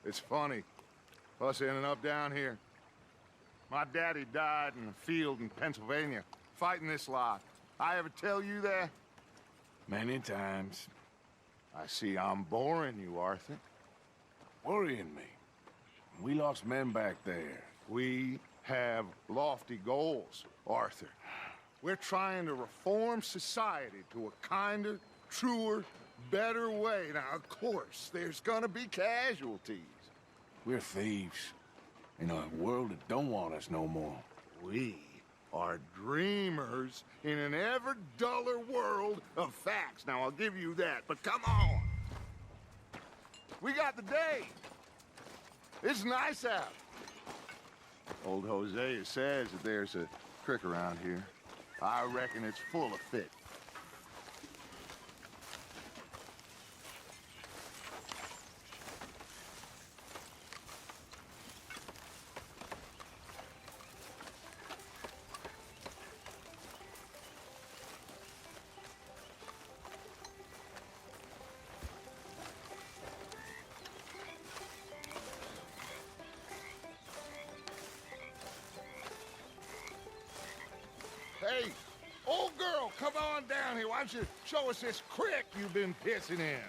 It's funny, us ending up down here. My daddy died in a field in Pennsylvania, fighting this lot. I ever tell you that? Many times. I see I'm boring you, Arthur. Worrying me. We lost men back there. We have lofty goals, Arthur. We're trying to reform society to a kinder, truer, better way. Now, of course, there's gonna be casualties. We're thieves. In a world that don't want us no more. We are dreamers in an ever duller world of facts. Now, I'll give you that, but come on. We got the day. It's nice out. Old Hosea says that there's a creek around here. I reckon it's full of fish. Hey, old girl, come on down here. Why don't you show us this creek you've been pissing in?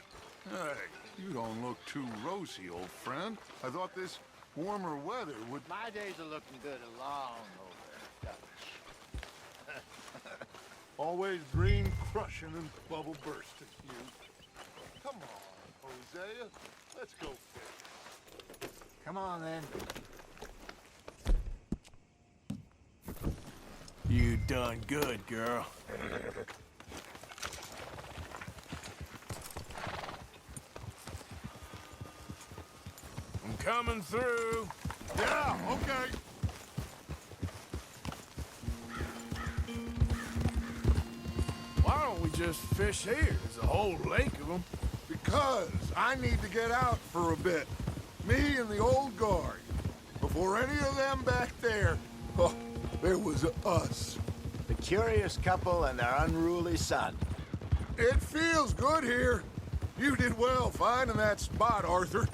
Hey, you don't look too rosy, old friend. I thought this warmer weather would... My days are looking good along over. Always dream crushing and bubble bursting, you. Come on, Hosea. Let's go fish. Come on, then. You done good, girl. I'm coming through. Yeah, okay. Why don't we just fish here? There's a whole lake of them. Because I need to get out for a bit. Me and the old guard. Before any of them back there, oh, there was us. The curious couple and their unruly son. It feels good here. You did well finding that spot, Arthur.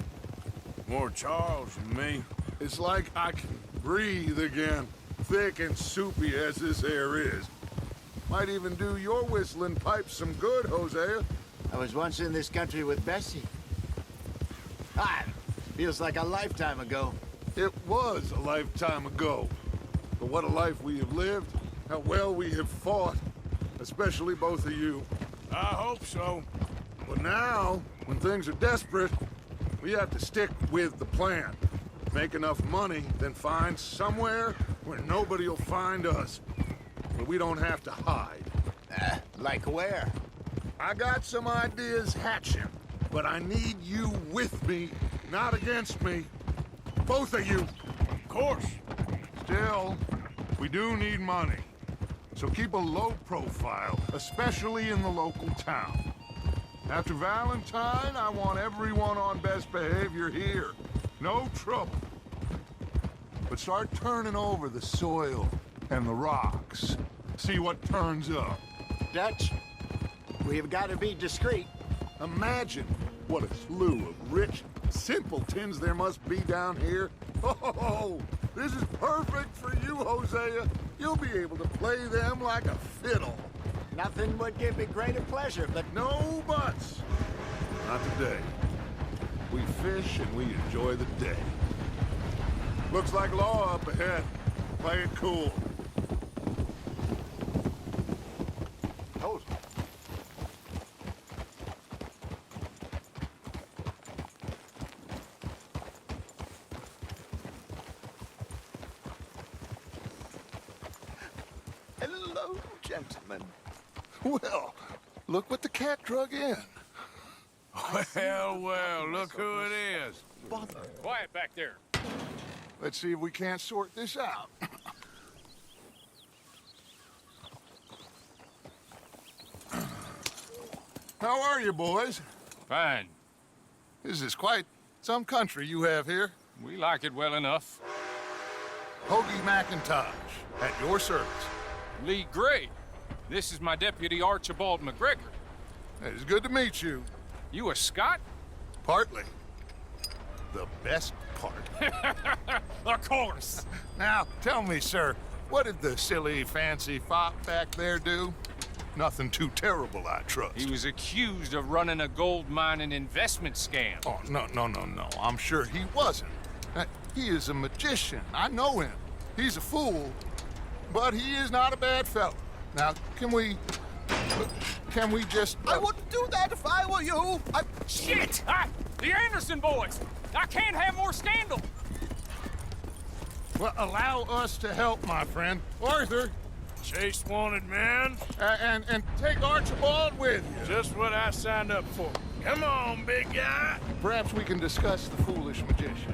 More Charles than me. It's like I can breathe again, thick and soupy as this air is. Might even do your whistling pipes some good, Hosea. I was once in this country with Bessie. Feels like a lifetime ago. It was a lifetime ago. But what a life we have lived, how well we have fought, especially both of you. I hope so. But now, when things are desperate, we have to stick with the plan. Make enough money, then find somewhere where nobody will find us. Where we don't have to hide. Like where? I got some ideas hatching, but I need you with me, not against me. Both of you. Of course. Still, we do need money. So keep a low profile, especially in the local town. After Valentine, I want everyone on best behavior here. No trouble. But start turning over the soil and the rocks. See what turns up. Dutch, we've got to be discreet. Imagine what a slew of rich simpletons there must be down here. Oh, this is perfect for you, Hosea. You'll be able to play them like a fiddle. Nothing would give me greater pleasure, but No buts. Not today. We fish and we enjoy the day. Looks like law up ahead. Play it cool. hold. Hello, gentlemen. Well, look what the cat drug in. Well, well, look who it is. Quiet back there. Let's see if we can't sort this out. How are you, boys? Fine. This is quite some country you have here. We like it well enough. Hoagie McIntosh, at your service. Lee Gray. This is my deputy Archibald McGregor. It's good to meet you. You a Scot? Partly. the best part. Of course. Now, tell me, sir, what did the silly, fancy fop back there do? Nothing too terrible, I trust. He was accused of running a gold mining investment scam. Oh, no. I'm sure he wasn't. He is a magician. I know him. He's a fool, but he is not a bad fellow. Now, can we just... I wouldn't do that if I were you. Shit! The Anderson boys! I can't have more scandal! Well, allow us to help, my friend. Arthur, Chase wanted man. and take Archibald with you. Just what I signed up for. Come on, big guy. Perhaps we can discuss the foolish magician.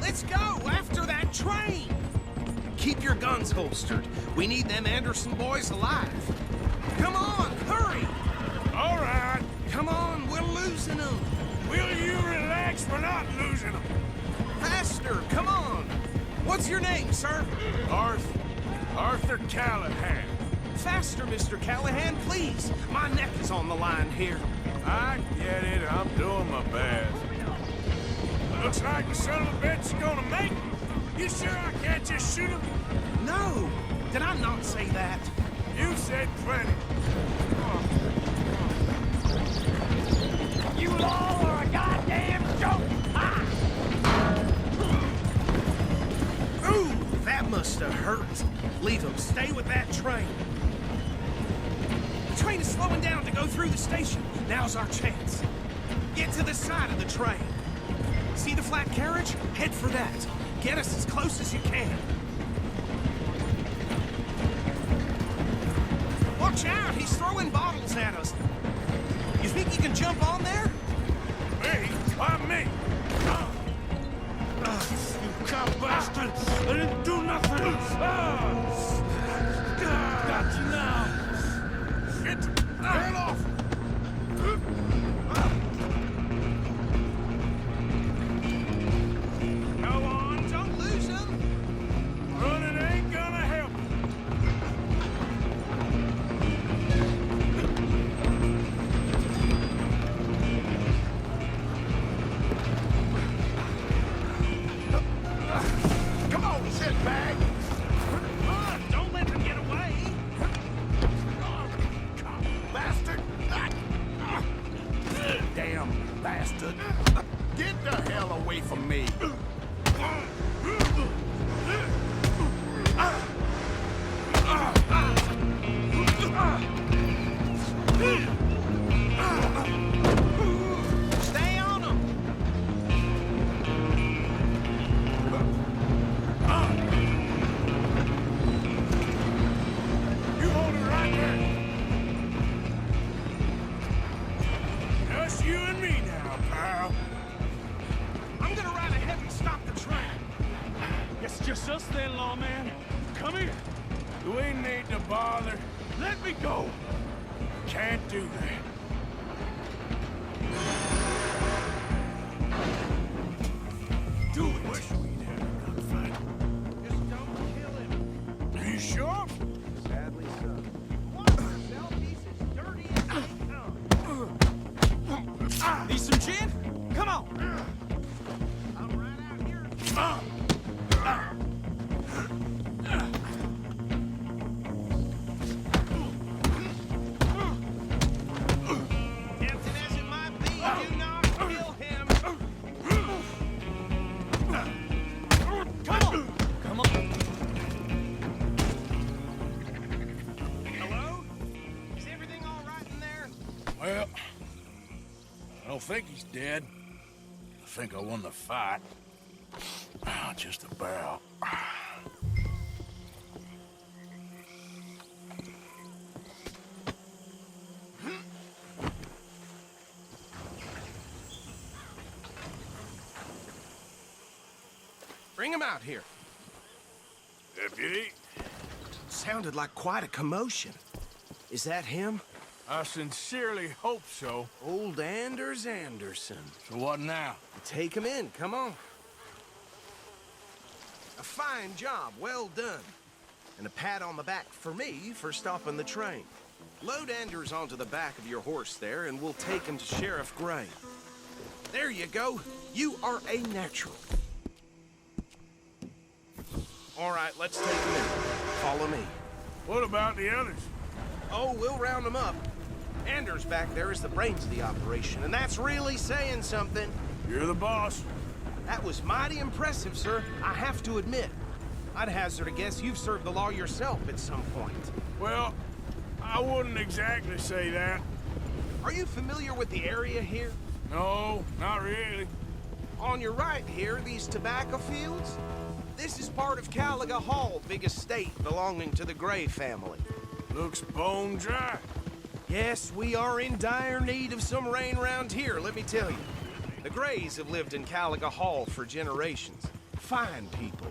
Let's go after that train. Keep your guns holstered. We need them Anderson boys alive. Come on, hurry. All right. Come on, we're losing them. Will you relax? We're not losing them. Faster, come on. What's your name, sir? Arthur Callahan. Faster, Mr. Callahan, please. My neck is on the line here. I get it. I'm doing my best. Looks like the son of a bitch is gonna make it. You sure I can't just shoot him? No, did I not say that? You said plenty. You all are a goddamn joke! Ooh, that must have hurt. Leave them. Stay with that train. The train is slowing down to go through the station. Now's our chance. Get to the side of the train. See the flat carriage? Head for that. Get us as close as you can. Watch out! He's throwing bottles at us. You think you can jump on there? Me? Why me? You cow bastard! I didn't do nothing! Got you now! Shit! Turn off! Go on, don't lose him. Running ain't gonna help. Come on, sit back. Don't let them get away. Bastard! Damn bastard! Get the hell away from me! Stay on them. You hold it right there. Just you and me now, pal. I'm gonna ride ahead and stop the train. It's just us then, lawman. Come here. We need to bother. Let me go. Can't do that. Do it. Wish we'd had a gunfight. Just don't kill him. Are you sure? Sadly so. What? Sell pieces dirty as Need some gin? Come on. I'm right out here. Tempting as it might be, do not kill him. Come on. Come on. Hello? Is everything all right in there? Well, I don't think he's dead. I think I won the fight. Just about. Bring him out here. Deputy, Sounded like quite a commotion. Is that him? I sincerely hope so. Old Anders Anderson. So what now? Take him in, come on. A fine job, well done. And a pat on the back for me for stopping the train. Load Anders onto the back of your horse there, and we'll take him to Sheriff Gray. There you go. You are a natural. All right, let's take a minute. Follow me. What about the others? Oh, we'll round them up. Anders back there is the brains of the operation, and that's really saying something. You're the boss. That was mighty impressive, sir, I have to admit. I'd hazard a guess you've served the law yourself at some point. Well, I wouldn't exactly say that. Are you familiar with the area here? No, not really. On your right here, these tobacco fields? This is part of Caliga Hall, big estate belonging to the Gray family. Looks bone dry. Yes, we are in dire need of some rain around here, let me tell you. The Grays have lived in Caliga Hall for generations. Fine people.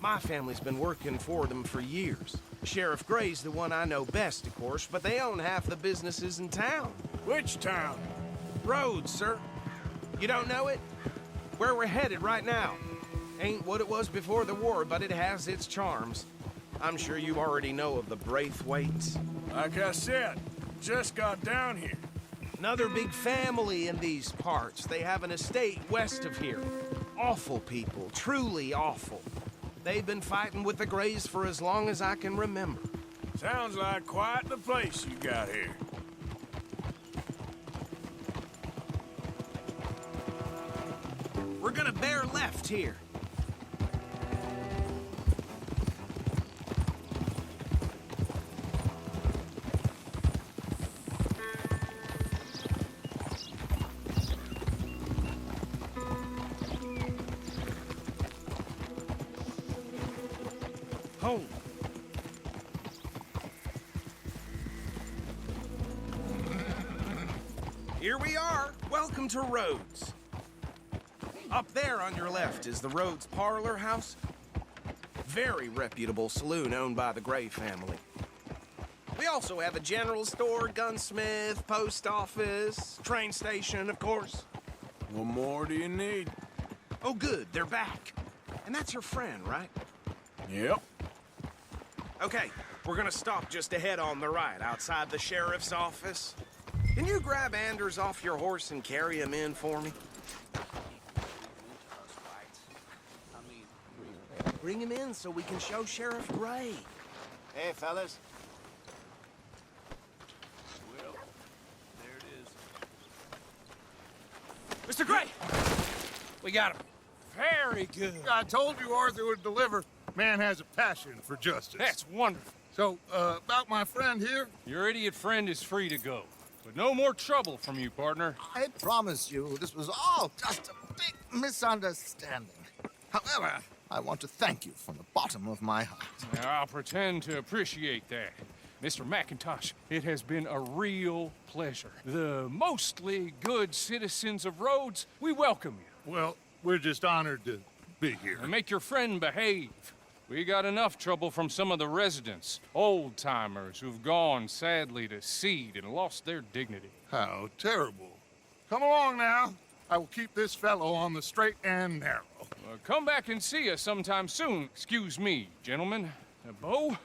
My family's been working for them for years. Sheriff Gray's the one I know best, of course, but they own half the businesses in town. Which town? Rhodes, sir. You don't know it? Where we're headed right now. Ain't what it was before the war, but it has its charms. I'm sure you already know of the Braithwaites. Like I said, just got down here. Another big family in these parts. They have an estate west of here. Awful people, truly awful. They've been fighting with the Grays for as long as I can remember. Sounds like quite the place you got here. We're gonna bear left here. Home. Here we are. Welcome to Rhodes. Up there on your left is the Rhodes Parlor House. Very reputable saloon owned by the Gray family. We also have a general store, gunsmith, post office, train station, of course. What more do you need? Oh, good, they're back. And that's your friend, right? Yep. Okay, we're gonna stop just ahead on the right, outside the sheriff's office. Can you grab Anders off your horse and carry him in for me? Bring him in so we can show Sheriff Gray. Hey, fellas. Well, there it is. Mr. Gray! We got him. Very good. I told you Arthur would deliver. Man has a passion for justice. That's wonderful. So, about my friend here? Your idiot friend is free to go. But no more trouble from you, partner. I promise you, this was all just a big misunderstanding. However, I want to thank you from the bottom of my heart. I'll pretend to appreciate that. Mr. McIntosh, it has been a real pleasure. The mostly good citizens of Rhodes, we welcome you. Well, we're just honored to be here. And make your friend behave. We got enough trouble from some of the residents, old-timers who've gone, sadly, to seed and lost their dignity. How terrible. Come along now. I will keep this fellow on the straight and narrow. Come back and see us sometime soon. Excuse me, gentlemen. Bo,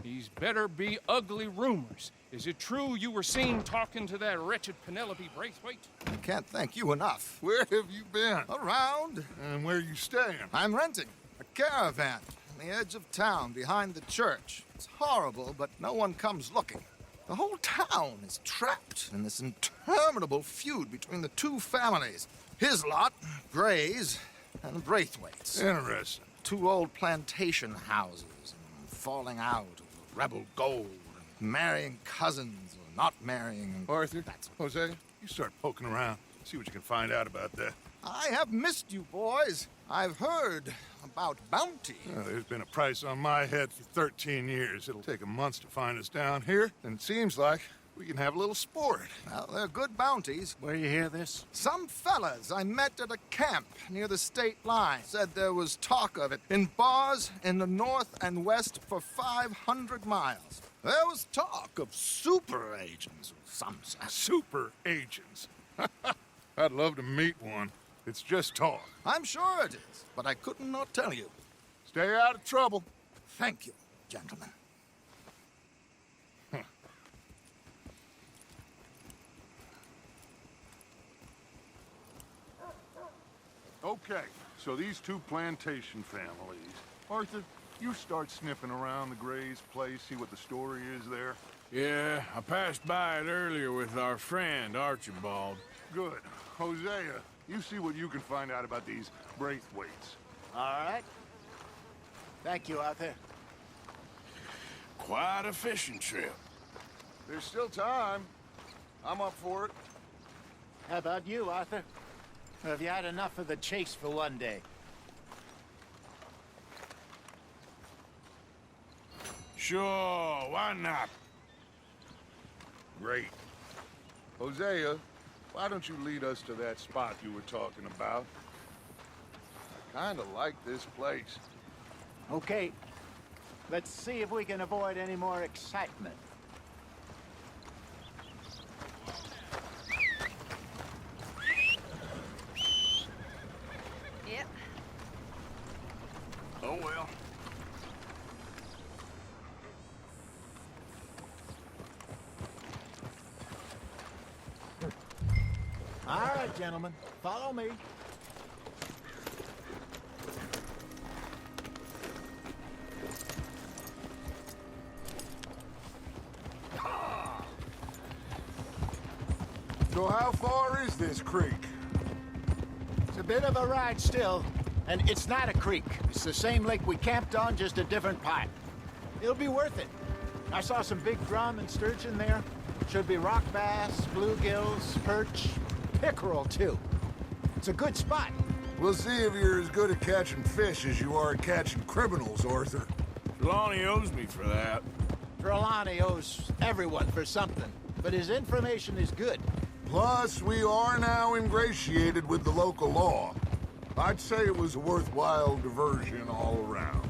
these better be ugly rumors. Is it true you were seen talking to that wretched Penelope Braithwaite? I can't thank you enough. Where have you been? Around, And where you staying? I'm renting a caravan on the edge of town behind the church. It's horrible, but no one comes looking. The whole town is trapped in this interminable feud between the two families. His lot, Gray's, and the Braithwaites. Interesting. Two old plantation houses, and falling out over rebel gold, and marrying cousins or not marrying. And Arthur, that's Jose, you start poking around. See what you can find out about that. I have missed you, boys. I've heard about bounty. There's been a price on my head for 13 years. It'll take 'em months to find us down here, and it seems like we can have a little sport. Well, they're good bounties. Where you hear this? Some fellas I met at a camp near the state line said there was talk of it in bars in the north and west for 500 miles. There was talk of super agents of some sort. Super agents. I'd love to meet one. It's just talk. I'm sure it is, but I could not tell you. Stay out of trouble. Thank you, gentlemen. Okay, so these two plantation families. Arthur, you start sniffing around the Gray's place, see what the story is there. Yeah, I passed by it earlier with our friend, Archibald. Good. Hosea, you see what you can find out about these Braithwaites. All right. Thank you, Arthur. Quite a fishing trip. There's still time. I'm up for it. How about you, Arthur? Or have you had enough of the chase for one day? Sure, why not? Great. Hosea, why don't you lead us to that spot you were talking about? I kinda like this place. Okay. Let's see if we can avoid any more excitement. Yep. Oh well. All right, gentlemen. Follow me. So how far is this creek? It's a bit of a ride still, and it's not a creek. It's the same lake we camped on, just a different part. It'll be worth it. I saw some big drum and sturgeon there. Should be rock bass, bluegills, perch, pickerel, too. It's a good spot. We'll see if you're as good at catching fish as you are at catching criminals, Arthur. Lonnie owes me for that. Trelawney owes everyone for something, but his information is good. Plus, we are now ingratiated with the local law. I'd say it was a worthwhile diversion all around.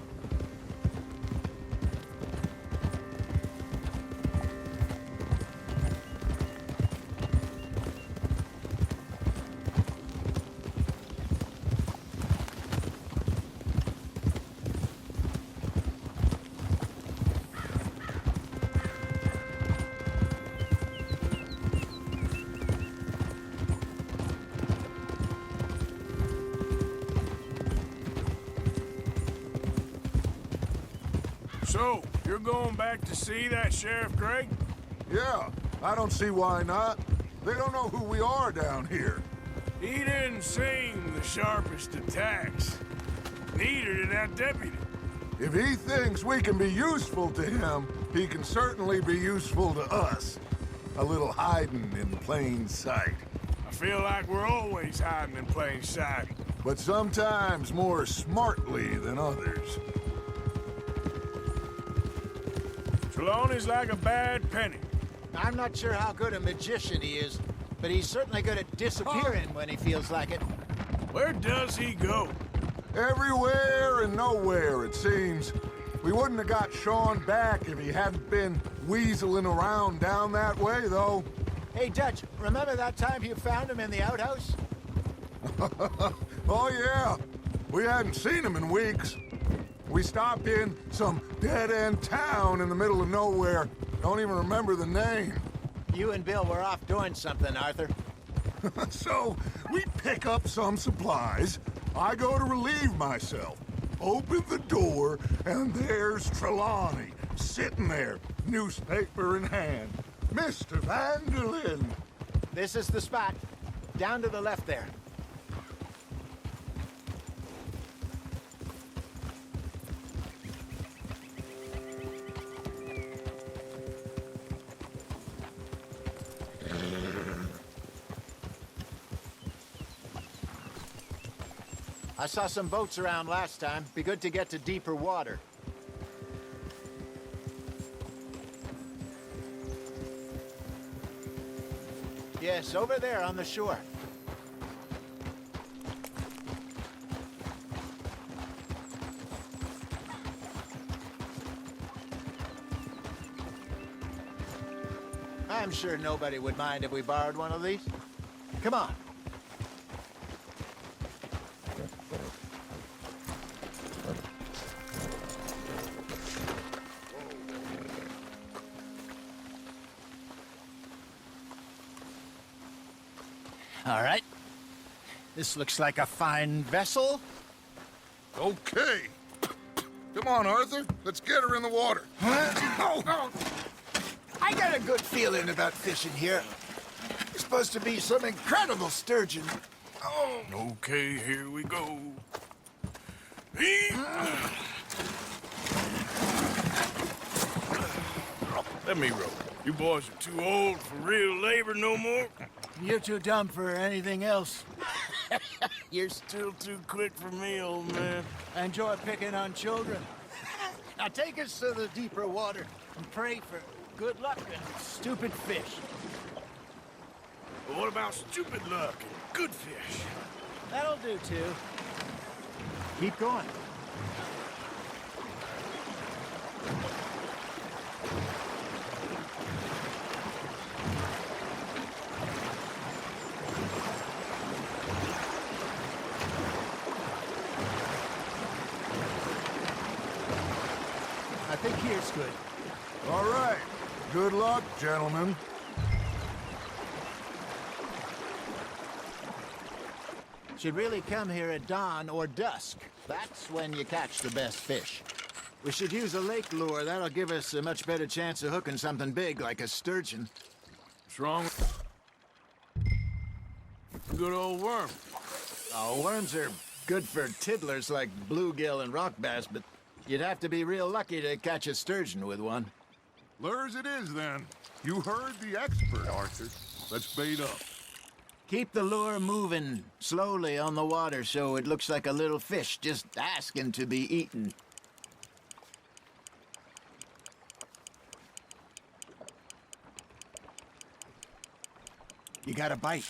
So, you're going back to see that Sheriff Gray? Yeah, I don't see why not. They don't know who we are down here. He didn't seem the sharpest attacks. Neither did that deputy. If he thinks we can be useful to him, he can certainly be useful to us. A little hiding in plain sight. I feel like we're always hiding in plain sight. But sometimes more smartly than others. Trelawney's like a bad penny. I'm not sure how good a magician he is, but he's certainly good at disappearing when he feels like it. Where does he go? Everywhere and nowhere, it seems. We wouldn't have got Sean back if he hadn't been weaseling around down that way, though. Hey, Dutch, remember that time you found him in the outhouse? Oh, yeah. We hadn't seen him in weeks. We stopped in some dead-end town in the middle of nowhere. Don't even remember the name. You and Bill were off doing something, Arthur. So, we pick up some supplies. I go to relieve myself. Open the door, and there's Trelawney, sitting there, newspaper in hand. Mr. Vanderlyn. This is the spot. Down to the left there. I saw some boats around last time. Be good to get to deeper water. Yes, over there on the shore. I'm sure nobody would mind if we borrowed one of these. Come on. All right. This looks like a fine vessel. Okay. Come on, Arthur. Let's get her in the water. I got a good feeling about fishing here. It's supposed to be some incredible sturgeon. Oh, Okay, here we go. Let me row. You boys are too old for real labor no more. you're too dumb for anything else. You're still too quick for me, old man. I enjoy picking on children. Now take us to the deeper water and pray for good luck and stupid fish. But what about stupid luck and good fish? That'll do, too. Keep going. I think here's good. All right. Good luck, gentlemen. Should really come here at dawn or dusk. That's when you catch the best fish. We should use a lake lure. That'll give us a much better chance of hooking something big like a sturgeon. What's wrong? Good old worm. Oh, worms are good for tiddlers like bluegill and rock bass, but you'd have to be real lucky to catch a sturgeon with one. Lures it is, then. You heard the expert, Arthur. Let's bait up. Keep the lure moving slowly on the water so it looks like a little fish just asking to be eaten. You got a bite.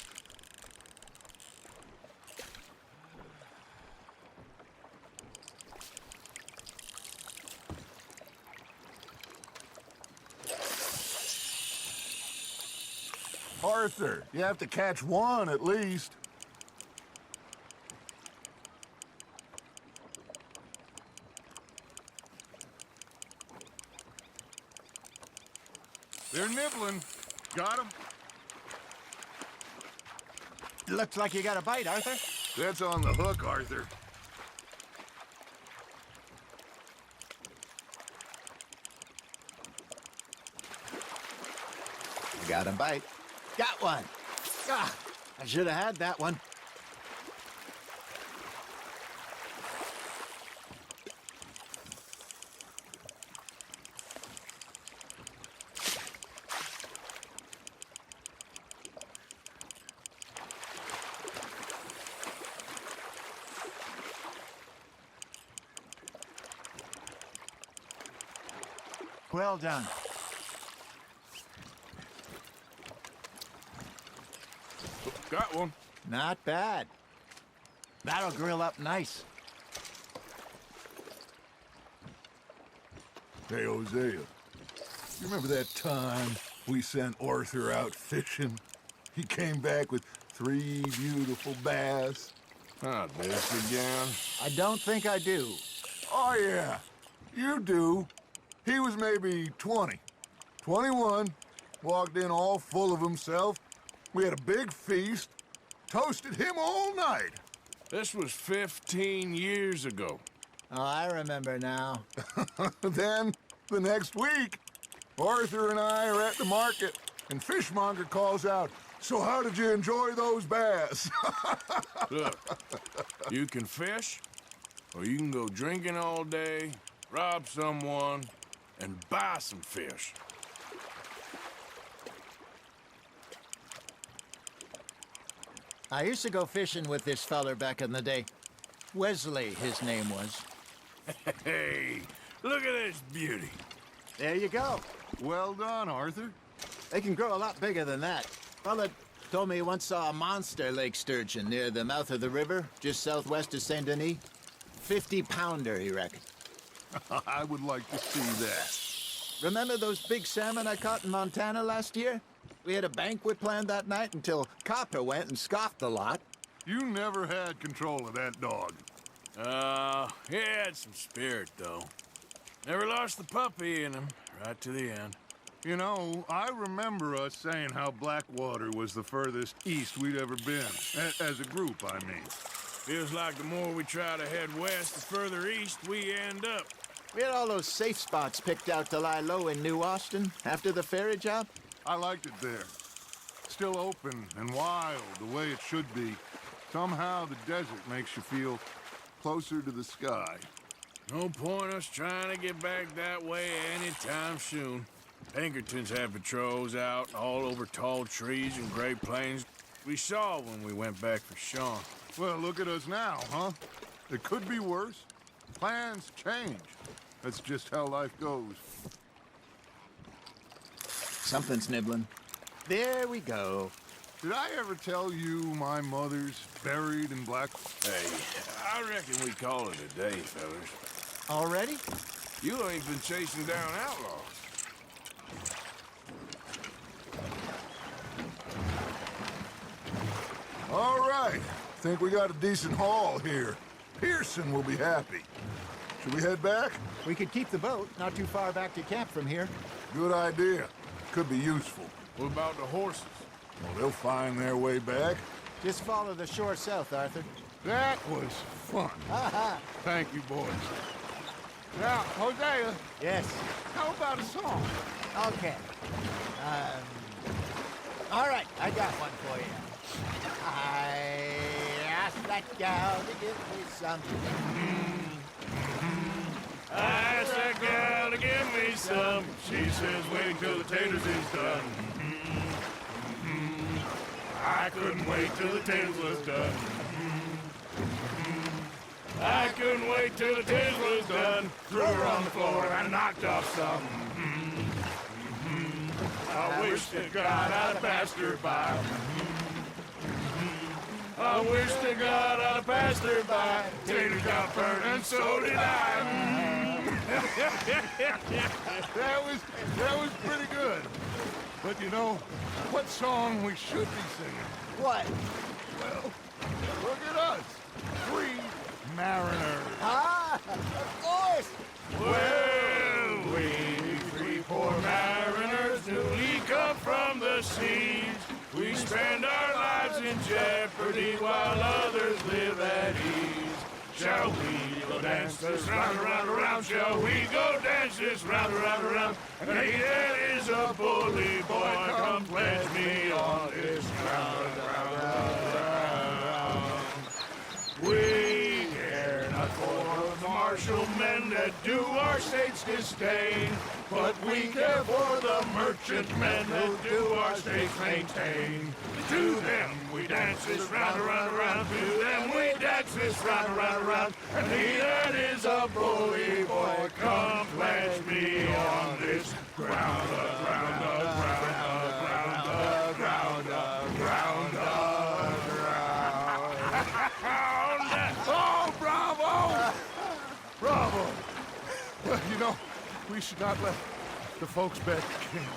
Arthur, you have to catch one at least. They're nibbling. Got 'em. Looks like you got a bite, Arthur. That's on the hook, Arthur. Got a bite. Got one. Ah, I should have had that one. Well done. Got one. Not bad. That'll grill up nice. Hey, Hosea. You remember that time we sent Arthur out fishing? He came back with 3 beautiful bass. Not this again. I don't think I do. Oh, yeah. You do. He was maybe 20. 21. Walked in all full of himself. We had a big feast. Toasted him all night. This was 15 years ago. Oh, I remember now. Then, the next week, Arthur and I are at the market, and Fishmonger calls out, "So how did you enjoy those bass?" Look, you can fish, or you can go drinking all day, rob someone, and buy some fish. I used to go fishing with this feller back in the day. Wesley, his name was. Hey, look at this beauty. There you go. Well done, Arthur. They can grow a lot bigger than that. Fella told me he once saw a monster lake sturgeon near the mouth of the river, just southwest of Saint Denis. 50-pounder, he reckoned. I would like to see that. Remember those big salmon I caught in Montana last year? We had a banquet planned that night until Copper went and scoffed a lot. You never had control of that dog. He had some spirit, though. Never lost the puppy in him, right to the end. You know, I remember us saying how Blackwater was the furthest east we'd ever been. As a group, I mean. Feels like the more we try to head west, the further east we end up. We had all those safe spots picked out to lie low in New Austin after the ferry job. I liked it there. Still open and wild, the way it should be. Somehow the desert makes you feel closer to the sky. No point us trying to get back that way anytime soon. Pinkertons had patrols out all over tall trees and Great Plains. We saw when we went back for Sean. Well, look at us now, huh? It could be worse. Plans change. That's just how life goes. Something's nibbling. There we go. Did I ever tell you my mother's buried in Black... Hey, I reckon we call it a day, fellas. Already? You ain't been chasing down outlaws. All right. Think we got a decent haul here. Pearson will be happy. Should we head back? We could keep the boat not too far back to camp from here. Good idea. Could be useful. What about the horses? Well, they'll find their way back. Just follow the shore south, Arthur. That was fun. Thank you, boys. Now, Hosea, Yes. how about a song? Okay. All right, I got one for you. I asked that gal to give me something. I asked that gal to give me some. She says wait till the taters is done. I couldn't wait till the taters was done. I couldn't wait till the taters was done. Threw her on the floor and knocked off some. I wish to God I'd passed her by. I wish to God I'd passed her by. Tater got burned and so did I. That was pretty good. But you know, what song we should be singing? What? Well, look at us. Three mariners. Ah, of course. Well, we three poor mariners newly come from the seas. We spend our lives in jeopardy while others live at ease. Shall we go dance this round, around, around? Shall we go dance this round, around, around? And he that is a bully boy, come pledge me on this ground, round. We care not for the martial men that do our state's disdain, but we care for the merchant men that do our state's maintain. To them we dance this round, around, around. To them we dance this round, around, around. And he that is a bully boy, come pledge me on this ground, ground, ground, ground, ground, ground, ground. Oh, bravo! Bravo! Well, you know, we should not let the folks back at camp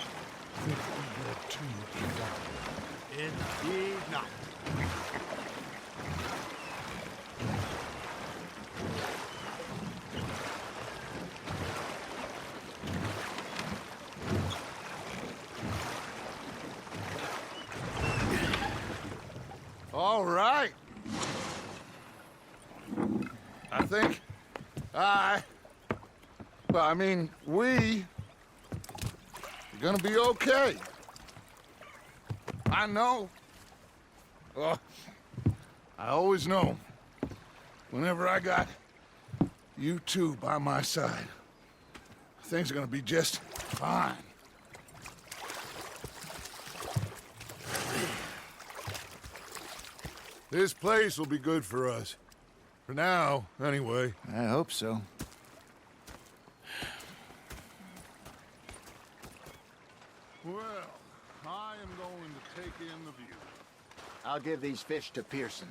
think we had too much fun. Indeed not. All right. I think we are gonna be okay. I know. I always know. Whenever I got you two by my side, things are gonna be just fine. This place will be good for us. For now, anyway. I hope so. Well, I am going to take in the view. I'll give these fish to Pearson.